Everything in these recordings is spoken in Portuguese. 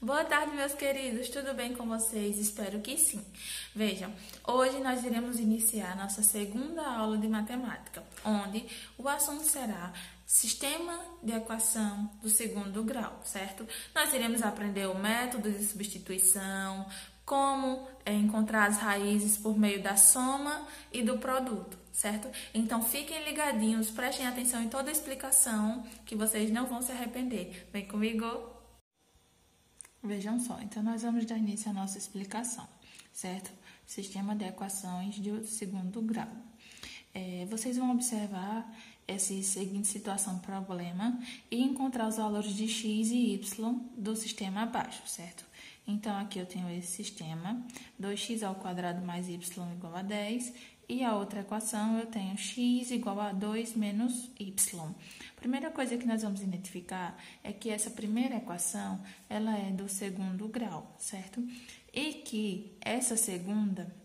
Boa tarde, meus queridos. Tudo bem com vocês? Espero que sim. Vejam, hoje nós iremos iniciar nossa segunda aula de matemática, onde o assunto será sistema de equação do segundo grau, certo? Nós iremos aprender o método de substituição, como encontrar as raízes por meio da soma e do produto, certo? Então fiquem ligadinhos, prestem atenção em toda a explicação, que vocês não vão se arrepender. Vem comigo! Vejam só, então nós vamos dar início à nossa explicação, certo? Sistema de equações de segundo grau. Vocês vão observar essa seguinte situação, problema, e encontrar os valores de x e y do sistema abaixo, certo? Então, aqui eu tenho esse sistema, 2x ao quadrado mais y igual a 10, e a outra equação eu tenho x igual a 2 menos y. Primeira coisa que nós vamos identificar é que essa primeira equação, ela é do segundo grau, certo? E que essa segunda,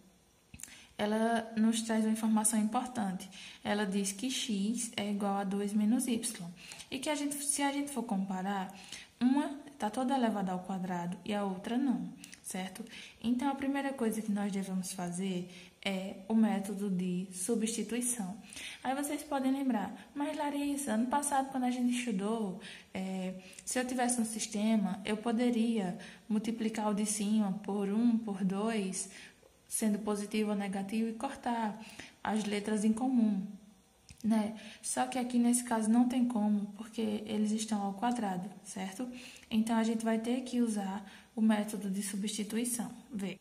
ela nos traz uma informação importante. Ela diz que x é igual a 2 menos y. E que se a gente for comparar, uma está toda elevada ao quadrado e a outra não, certo? Então, a primeira coisa que nós devemos fazer é o método de substituição. Aí vocês podem lembrar, mas Larissa, ano passado, quando a gente estudou, se eu tivesse um sistema, eu poderia multiplicar o de cima por 1, por 2, sendo positivo ou negativo, e cortar as letras em comum, né? Só que aqui nesse caso não tem como, porque eles estão ao quadrado, certo? Então, a gente vai ter que usar o método de substituição. Vê.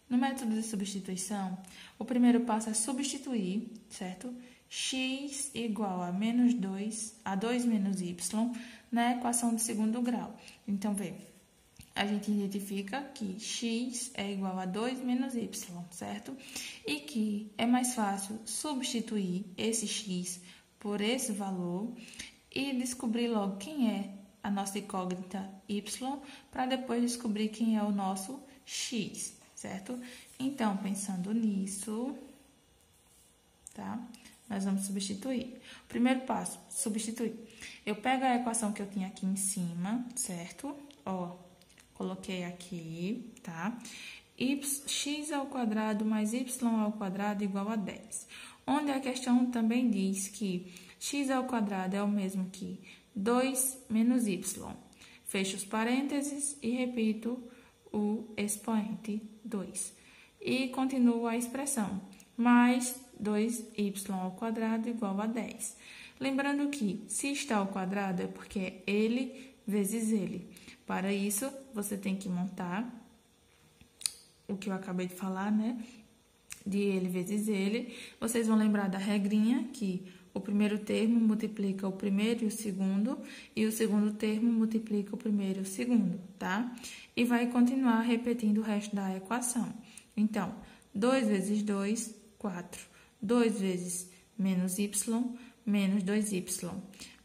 No método de substituição, o primeiro passo é substituir, certo? X igual a menos 2, a 2 menos y, na equação do segundo grau. Então, vê, a gente identifica que x é igual a 2 menos y, certo? E que é mais fácil substituir esse x por esse valor e descobrir logo quem é a nossa incógnita y, para depois descobrir quem é o nosso x, certo? Então, pensando nisso, tá? Nós vamos substituir. Primeiro passo, substituir. Eu pego a equação que eu tinha aqui em cima, certo? Ó, coloquei aqui, tá? X ao quadrado mais y ao quadrado igual a 10. Onde a questão também diz que x ao quadrado é o mesmo que 2 menos y. Fecho os parênteses e repito o expoente 2. E continuo a expressão, mais 2y ao quadrado igual a 10. Lembrando que, se está ao quadrado, é porque é ele vezes ele. Para isso, você tem que montar o que eu acabei de falar, né? De ele vezes ele. Vocês vão lembrar da regrinha que o primeiro termo multiplica o primeiro e o segundo termo multiplica o primeiro e o segundo, tá? E vai continuar repetindo o resto da equação. Então, 2 vezes 2, 4. 2 vezes menos y, menos 2y.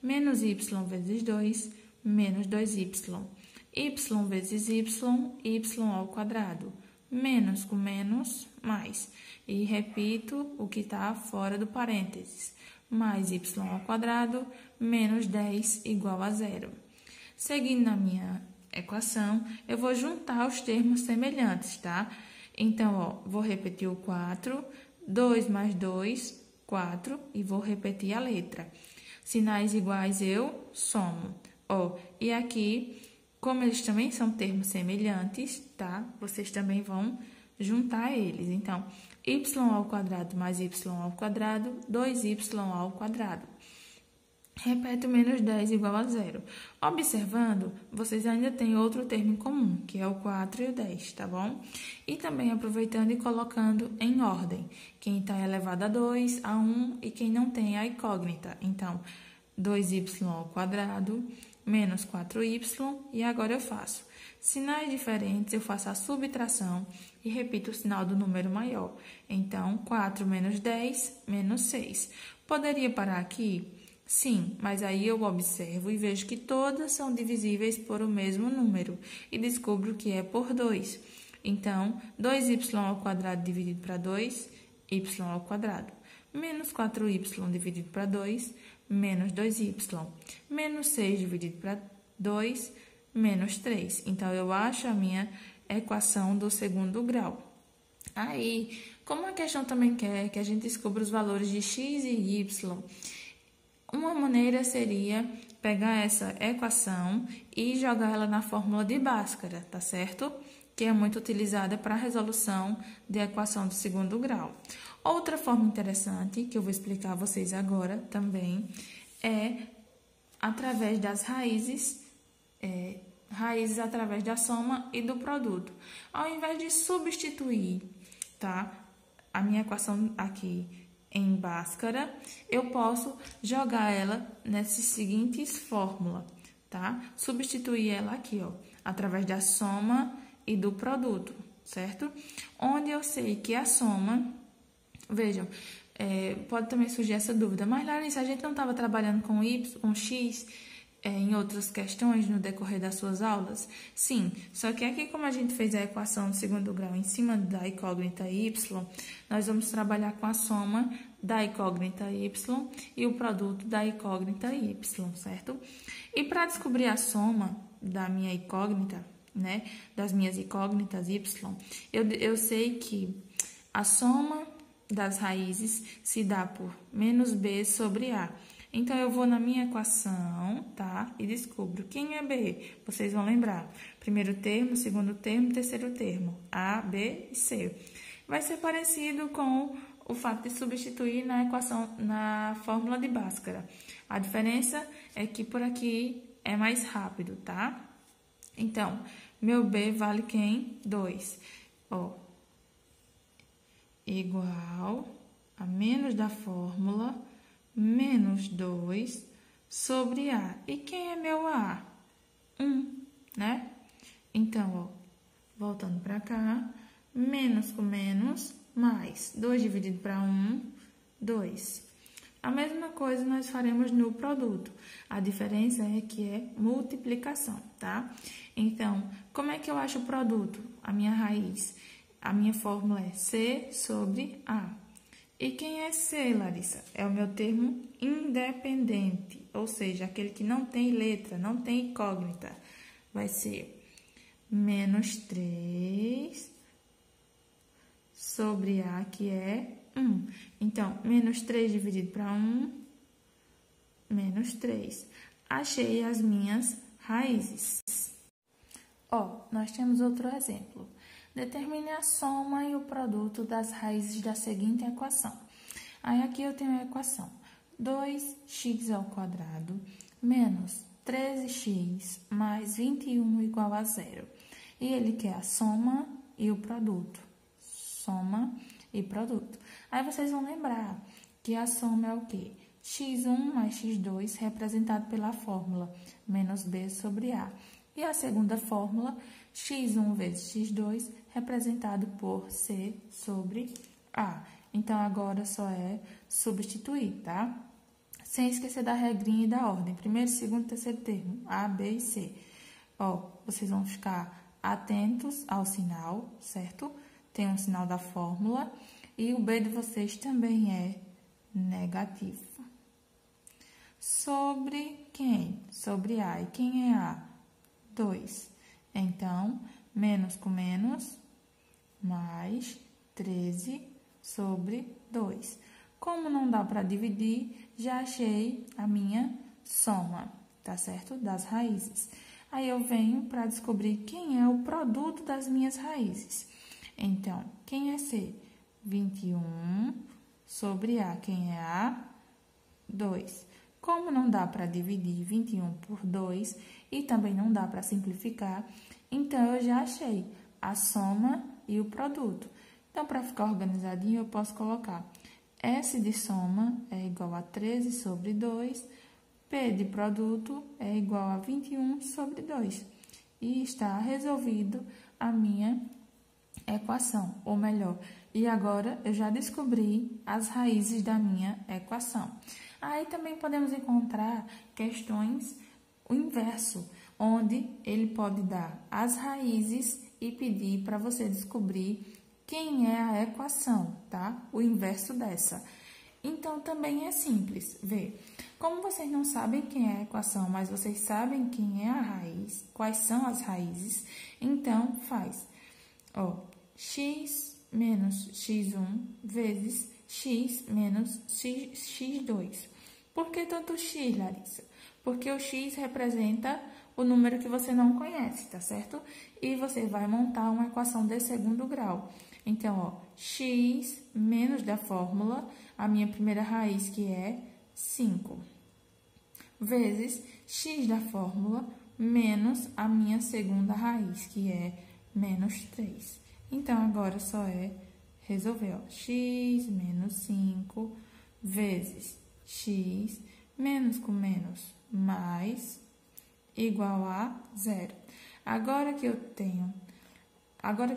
Menos y vezes 2, menos 2y. Y vezes y ao quadrado. Menos com menos, mais. E repito o que está fora do parênteses. Mais y ao quadrado, menos 10 igual a 0. Seguindo na minha equação, eu vou juntar os termos semelhantes, tá? Então, ó, vou repetir o 4, 2 mais 2, 4, e vou repetir a letra. Sinais iguais eu somo. Ó, e aqui, como eles também são termos semelhantes, tá? Vocês também vão juntar eles. Então, y ao quadrado mais y ao quadrado, 2y ao quadrado. Repete o menos 10 igual a 0. Observando, vocês ainda têm outro termo em comum, que é o 4 e o 10, tá bom? E também aproveitando e colocando em ordem. Quem está elevado a 2, a 1 e quem não tem a incógnita. Então, 2y ao quadrado menos 4y, e agora eu faço sinais diferentes, eu faço a subtração e repito o sinal do número maior. Então, 4 menos 10, menos 6. Poderia parar aqui? Sim, mas aí eu observo e vejo que todas são divisíveis por o mesmo número e descubro que é por 2. Então, 2y ao quadrado dividido para 2, y ao quadrado. Menos 4y dividido para 2, menos 2y. Menos 6 dividido para 2, menos 3. Então, eu acho a minha equação do segundo grau. Aí, como a questão também quer que a gente descubra os valores de x e y, uma maneira seria pegar essa equação e jogar ela na fórmula de Bhaskara, tá certo? Que é muito utilizada para a resolução de equação do segundo grau. Outra forma interessante, que eu vou explicar a vocês agora também, é através das raízes através da soma e do produto. Ao invés de substituir, tá, a minha equação aqui em Bhaskara, eu posso jogar ela nessas seguintes fórmulas, tá? Substituir ela aqui, ó, através da soma e do produto, certo? Onde eu sei que a soma, vejam, pode também surgir essa dúvida, mas Larissa, a gente não estava trabalhando com y, com x em outras questões no decorrer das suas aulas? Sim, só que aqui como a gente fez a equação do segundo grau em cima da incógnita y, nós vamos trabalhar com a soma da incógnita y e o produto da incógnita y, certo? E para descobrir a soma da minha incógnita, né, das minhas incógnitas y, eu sei que a soma das raízes se dá por menos b sobre a. Então, eu vou na minha equação, tá? E descubro quem é b. Vocês vão lembrar. Primeiro termo, segundo termo, terceiro termo. A, b e c. Vai ser parecido com o fato de substituir na equação, na fórmula de Bhaskara. A diferença é que por aqui é mais rápido, tá? Então, meu b vale quem? 2. Ó, igual a menos da fórmula, menos 2 sobre A. E quem é meu A? 1, né? Então, ó, voltando para cá, menos com menos, mais 2 dividido para 1, 2. A mesma coisa nós faremos no produto. A diferença é que é multiplicação, tá? Então, como é que eu acho o produto? A minha raiz. A minha fórmula é C sobre A. E quem é C, Larissa? É o meu termo independente, ou seja, aquele que não tem letra, não tem incógnita. Vai ser menos 3 sobre A, que é 1. Então, menos 3 dividido para 1, menos 3. Achei as minhas raízes. Ó, nós temos outro exemplo. Determine a soma e o produto das raízes da seguinte equação. Aí, aqui eu tenho a equação 2x ao quadrado menos 13x mais 21 igual a 0. E ele quer a soma e o produto. Soma e produto. Aí, vocês vão lembrar que a soma é o quê? x1 mais x2 representado pela fórmula menos b sobre a. E a segunda fórmula, x1 vezes x2, representado por c sobre a. Então, agora só é substituir, tá? Sem esquecer da regrinha e da ordem. Primeiro, segundo, terceiro termo, a, b e c. Ó, vocês vão ficar atentos ao sinal, certo? Tem um sinal da fórmula. E o b de vocês também é negativo. Sobre quem? Sobre a. E quem é a? 2. Então, menos com menos, mais 13 sobre 2. Como não dá para dividir, já achei a minha soma, tá certo? Das raízes. Aí, eu venho para descobrir quem é o produto das minhas raízes. Então, quem é C? 21 sobre A. Quem é A? 2. Como não dá para dividir 21 por 2 e também não dá para simplificar, então eu já achei a soma e o produto. Então, para ficar organizadinho, eu posso colocar S de soma é igual a 13 sobre 2, P de produto é igual a 21 sobre 2. E está resolvido a minha equação, ou melhor, e agora eu já descobri as raízes da minha equação. Aí também podemos encontrar questões o inverso, onde ele pode dar as raízes e pedir para você descobrir quem é a equação, tá? O inverso dessa. Então, também é simples. Vê, como vocês não sabem quem é a equação, mas vocês sabem quem é a raiz, quais são as raízes, então faz, ó, x menos x1 vezes x menos x2. Por que tanto x, Larissa? Porque o x representa o número que você não conhece, tá certo? E você vai montar uma equação de segundo grau. Então, ó, x menos da fórmula, a minha primeira raiz, que é 5, vezes x da fórmula menos a minha segunda raiz, que é menos 3. Então, agora só é resolver, ó, x menos 5 vezes x menos com menos mais igual a 0. Agora que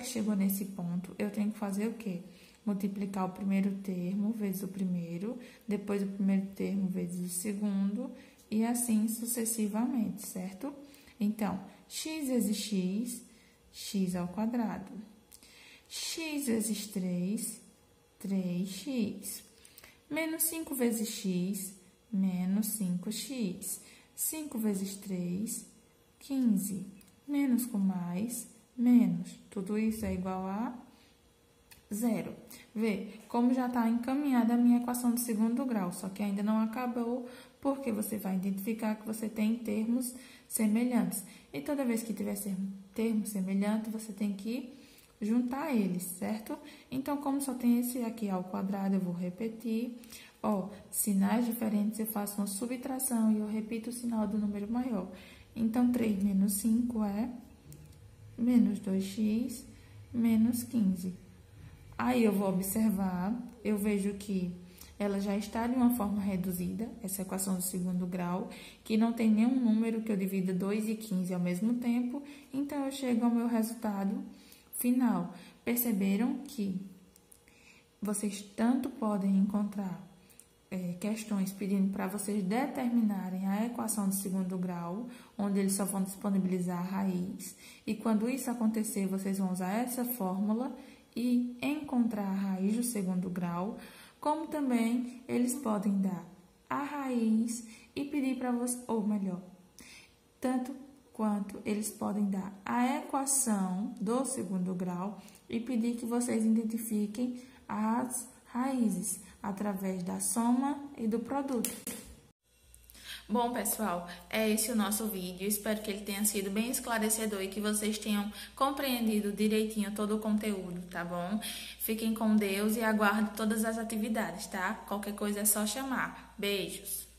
chegou nesse ponto, eu tenho que fazer o quê? Multiplicar o primeiro termo vezes o primeiro, depois o primeiro termo vezes o segundo, e assim sucessivamente, certo? Então, x vezes x, x ao quadrado. X vezes 3, 3x. Menos 5 vezes x, menos 5x. 5 vezes 3, 15. Menos com mais, menos. Tudo isso é igual a 0. Vê como já está encaminhada a minha equação de segundo grau, só que ainda não acabou, porque você vai identificar que você tem termos semelhantes. E toda vez que tiver termo semelhante, você tem que juntar eles, certo? Então, como só tem esse aqui ao quadrado, eu vou repetir. Ó, sinais diferentes, eu faço uma subtração e eu repito o sinal do número maior. Então, 3 menos 5 é menos 2x menos 15. Aí, eu vou observar, eu vejo que ela já está de uma forma reduzida, essa equação do segundo grau, que não tem nenhum número que eu divida 2 e 15 ao mesmo tempo, então eu chego ao meu resultado final. Perceberam que vocês tanto podem encontrar questões pedindo para vocês determinarem a equação do segundo grau, onde eles só vão disponibilizar a raiz, e quando isso acontecer, vocês vão usar essa fórmula e encontrar a raiz do segundo grau, como também eles podem dar a raiz e pedir para você, ou melhor, tanto quanto eles podem dar a equação do segundo grau e pedir que vocês identifiquem as raízes através da soma e do produto. Bom, pessoal, é esse o nosso vídeo. Espero que ele tenha sido bem esclarecedor e que vocês tenham compreendido direitinho todo o conteúdo, tá bom? Fiquem com Deus e aguardem todas as atividades, tá? Qualquer coisa é só chamar. Beijos!